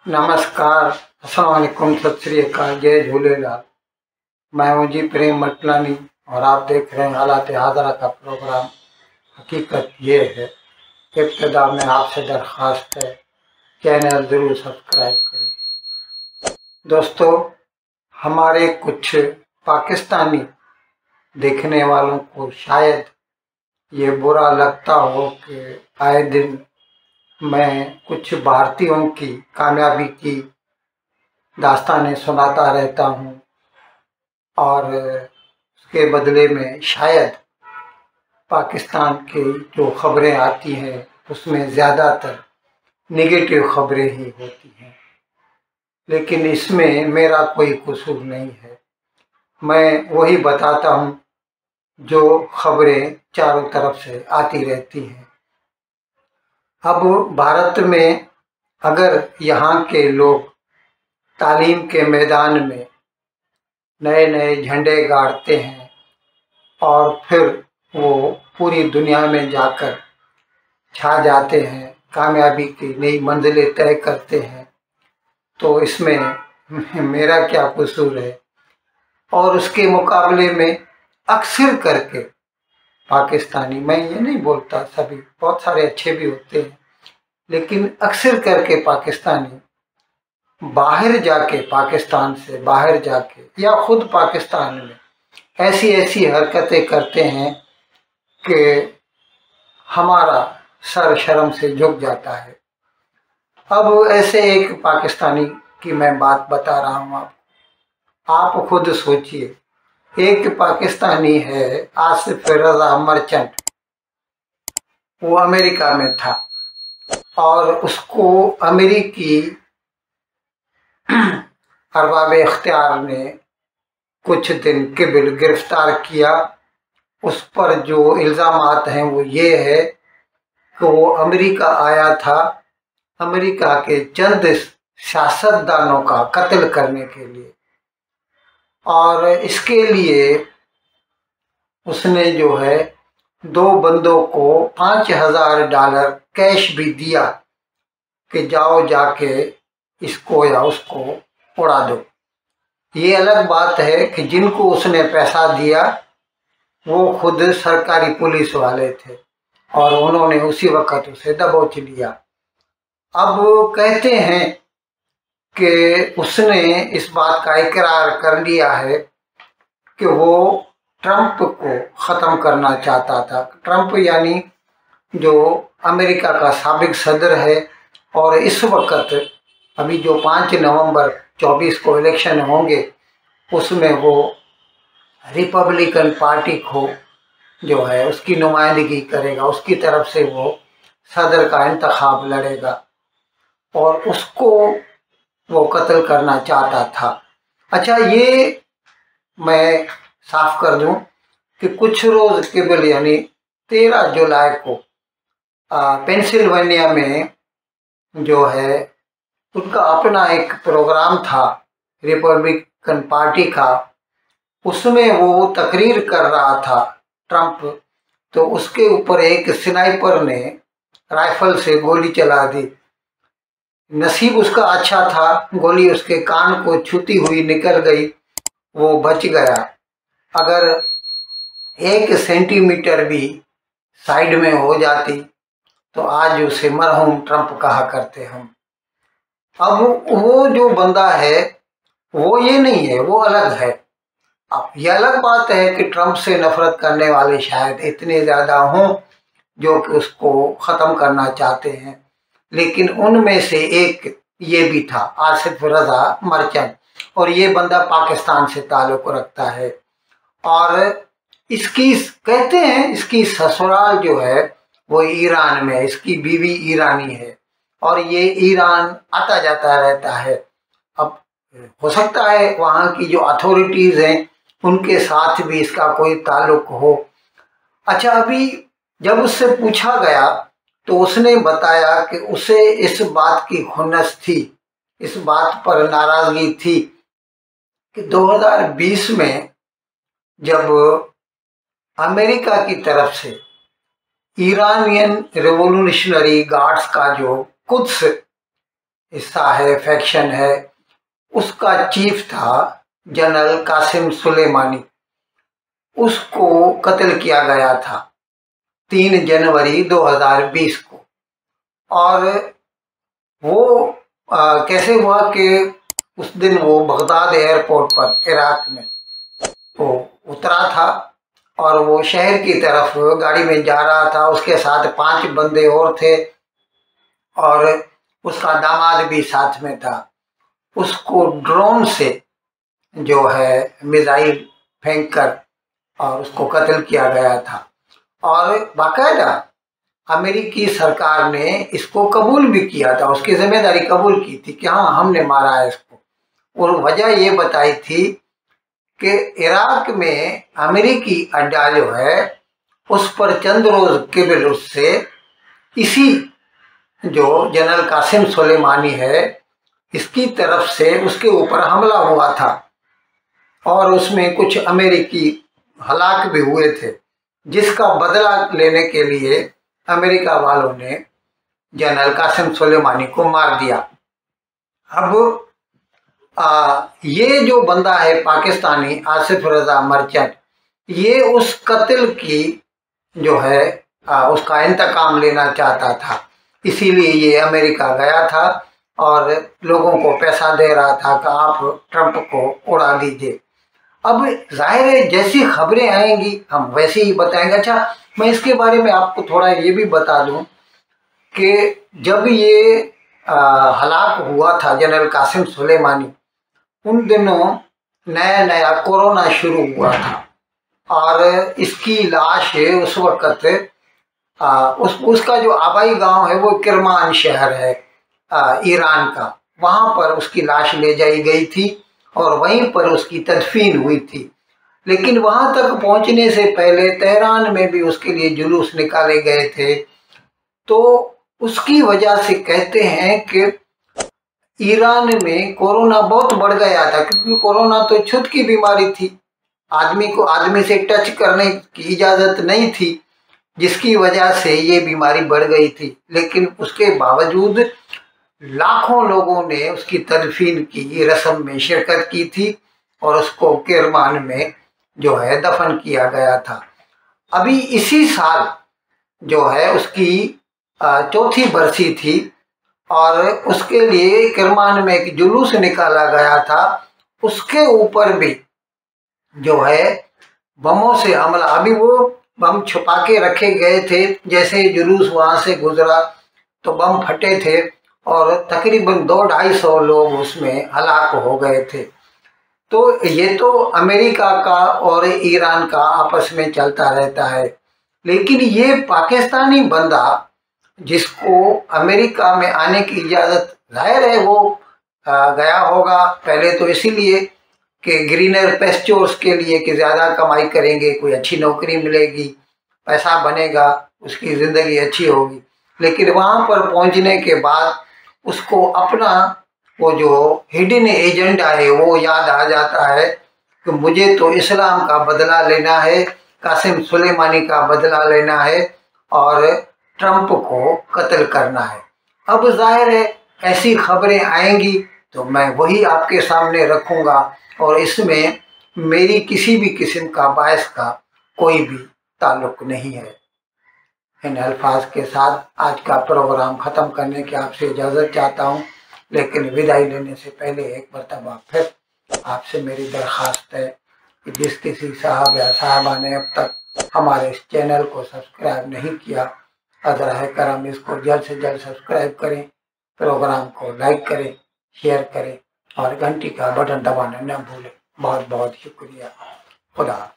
नमस्कार, अस्सलाम वालेकुम, सत श्री अकाल, जय झूलेलाल। मैं हूं जी प्रेम मटलानी और आप देख रहे हैं हालात हाज़रा का प्रोग्राम। हकीकत ये है, इब्तिदा में आपसे दरख्वास्त है, चैनल ज़रूर सब्सक्राइब करें। दोस्तों, हमारे कुछ पाकिस्तानी देखने वालों को शायद ये बुरा लगता हो कि आए दिन मैं कुछ भारतीयों की कामयाबी की दास्तानें सुनाता रहता हूँ और उसके बदले में शायद पाकिस्तान की जो खबरें आती हैं उसमें ज़्यादातर नेगेटिव खबरें ही होती हैं, लेकिन इसमें मेरा कोई कसूर नहीं है। मैं वही बताता हूँ जो खबरें चारों तरफ से आती रहती हैं। अब भारत में अगर यहाँ के लोग तालीम के मैदान में नए नए झंडे गाड़ते हैं और फिर वो पूरी दुनिया में जाकर छा जाते हैं, कामयाबी की नई मंजिलें तय करते हैं, तो इसमें मेरा क्या कसूर है। और उसके मुकाबले में अक्सर करके पाकिस्तानी, मैं ये नहीं बोलता सभी, बहुत सारे अच्छे भी होते हैं, लेकिन अक्सर करके पाकिस्तानी बाहर जाके, पाकिस्तान से बाहर जाके या खुद पाकिस्तान में ऐसी ऐसी हरकतें करते हैं कि हमारा सर शर्म से झुक जाता है। अब ऐसे एक पाकिस्तानी की मैं बात बता रहा हूँ आप खुद सोचिए। एक पाकिस्तानी है आसिफ रजा मर्चेंट, वो अमेरिका में था और उसको अमेरिकी अरबाब इख्तियार ने कुछ दिन कबल गिरफ्तार किया। उस पर जो इल्ज़ामात हैं वो ये है कि वो अमेरिका आया था अमेरिका के चंद सियासतदानों का कत्ल करने के लिए, और इसके लिए उसने जो है 2 बंदों को $5000 कैश भी दिया कि जाओ जाके इसको या उसको उड़ा दो। ये अलग बात है कि जिनको उसने पैसा दिया वो खुद सरकारी पुलिस वाले थे और उन्होंने उसी वक्त उसे दबोच लिया। अब कहते हैं कि उसने इस बात का इकरार कर लिया है कि वो ट्रंप को ख़त्म करना चाहता था। ट्रंप यानी जो अमेरिका का साबिक सदर है, और इस वक्त अभी जो 5 नवंबर 24 को इलेक्शन होंगे उसमें वो रिपब्लिकन पार्टी को जो है उसकी नुमाइंदगी करेगा, उसकी तरफ से वो सदर का इंतखाब लड़ेगा और उसको वो कत्ल करना चाहता था। अच्छा, ये मैं साफ कर दूं कि कुछ रोज़ कबल यानी 13 जुलाई को पेंसिल्वेनिया में जो है उनका अपना एक प्रोग्राम था रिपब्लिकन पार्टी का, उसमें वो तकरीर कर रहा था ट्रंप, तो उसके ऊपर एक स्नाइपर ने राइफल से गोली चला दी। नसीब उसका अच्छा था, गोली उसके कान को छूती हुई निकल गई, वो बच गया। अगर 1 सेंटीमीटर भी साइड में हो जाती तो आज उसे मरहूम ट्रंप कहा करते हम। अब वो जो बंदा है वो ये नहीं है, वो अलग है। अब ये अलग बात है कि ट्रंप से नफरत करने वाले शायद इतने ज़्यादा हों जो कि उसको ख़त्म करना चाहते हैं, लेकिन उनमें से एक ये भी था आसिफ रजा मर्चेंट, और ये बंदा पाकिस्तान से ताल्लुक़ रखता है और इसकी कहते हैं इसकी ससुराल जो है वो ईरान में है, इसकी बीवी ईरानी है और ये ईरान आता जाता रहता है। अब हो सकता है वहाँ की जो अथॉरिटीज़ हैं उनके साथ भी इसका कोई ताल्लुक हो। अच्छा, अभी जब उससे पूछा गया तो उसने बताया कि उसे इस बात की खुन्नस थी, इस बात पर नाराज़गी थी कि 2020 में जब अमेरिका की तरफ से ईरानियन रिवॉल्यूशनरी गार्ड्स का जो कुद्स हिस्सा है, फैक्शन है, उसका चीफ था जनरल कासिम सुलेमानी। उसको कत्ल किया गया था 3 जनवरी 2020 को। और वो कैसे हुआ कि उस दिन वो बगदाद एयरपोर्ट पर इराक में वो उतरा था और वो शहर की तरफ गाड़ी में जा रहा था। उसके साथ 5 बंदे और थे और उसका दामाद भी साथ में था। उसको ड्रोन से जो है मिसाइल फेंक कर और उसको कत्ल किया गया था। और बाकायदा अमेरिकी सरकार ने इसको कबूल भी किया था, उसकी जिम्मेदारी कबूल की थी कि हाँ हमने मारा है इसको। और वजह ये बताई थी कि इराक में अमेरिकी अड्डा जो है उस पर चंद रोज केवल उससे इसी जो जनरल कासिम सुलेमानी है इसकी तरफ से उसके ऊपर हमला हुआ था और उसमें कुछ अमेरिकी हलाक भी हुए थे, जिसका बदला लेने के लिए अमेरिका वालों ने जनरल कासिम सुलेमानी को मार दिया। अब ये जो बंदा है पाकिस्तानी आसिफ रजा मर्चेंट, ये उस कत्ल की जो है उसका इंतकाम लेना चाहता था, इसीलिए ये अमेरिका गया था और लोगों को पैसा दे रहा था कि आप ट्रंप को उड़ा दीजिए। अब जाहिर है जैसी खबरें आएंगी हम वैसे ही बताएंगे। अच्छा, मैं इसके बारे में आपको थोड़ा ये भी बता दूं कि जब ये हलाक हुआ था जनरल कासिम सुलेमानी, उन दिनों नया नया कोरोना शुरू हुआ था और इसकी लाश उस वक़्त उसका जो आबाई गांव है वो किरमान शहर है ईरान का, वहाँ पर उसकी लाश ले जाई गई थी और वहीं पर उसकी तदफीन हुई थी। लेकिन वहाँ तक पहुँचने से पहले तेहरान में भी उसके लिए जुलूस निकाले गए थे। तो उसकी वजह से कहते हैं कि ईरान में कोरोना बहुत बढ़ गया था, क्योंकि कोरोना तो छूत की बीमारी थी, आदमी को आदमी से टच करने की इजाज़त नहीं थी, जिसकी वजह से ये बीमारी बढ़ गई थी। लेकिन उसके बावजूद लाखों लोगों ने उसकी तदफीन की रस्म में शिरकत की थी और उसको किरमान में जो है दफन किया गया था। अभी इसी साल जो है उसकी 4थी बरसी थी और उसके लिए किरमान में एक जुलूस निकाला गया था, उसके ऊपर भी जो है बमों से हमला। अभी वो बम छुपा के रखे गए थे, जैसे जुलूस वहाँ से गुजरा तो बम फटे थे और तकरीबन 200-250 लोग उसमें हलाक हो गए थे। तो ये तो अमेरिका का और ईरान का आपस में चलता रहता है, लेकिन ये पाकिस्तानी बंदा जिसको अमेरिका में आने की इजाज़त, जाहिर है वो गया होगा पहले तो इसीलिए कि ग्रीनर पेस्चोर्स के लिए कि ज़्यादा कमाई करेंगे, कोई अच्छी नौकरी मिलेगी, पैसा बनेगा, उसकी ज़िंदगी अच्छी होगी। लेकिन वहाँ पर पहुँचने के बाद उसको अपना वो जो हिडन एजेंडा है वो याद आ जाता है कि मुझे तो इस्लाम का बदला लेना है, कासिम सुलेमानी का बदला लेना है और ट्रंप को कत्ल करना है। अब जाहिर है ऐसी खबरें आएंगी तो मैं वही आपके सामने रखूँगा और इसमें मेरी किसी भी किस्म का बायस का कोई भी ताल्लुक नहीं है। इन अल्फाज के साथ आज का प्रोग्राम ख़त्म करने की आपसे इजाज़त चाहता हूँ, लेकिन विदाई लेने से पहले एक मरतबा फिर आपसे मेरी दरख्वास्त है कि जिस किसी साहब या साहबा ने अब तक हमारे इस चैनल को सब्सक्राइब नहीं किया, अगर है करम इसको जल्द से जल्द सब्सक्राइब करें, प्रोग्राम को लाइक करें, शेयर करें और घंटी का बटन दबाना न भूलें। बहुत बहुत शुक्रिया। खुदा।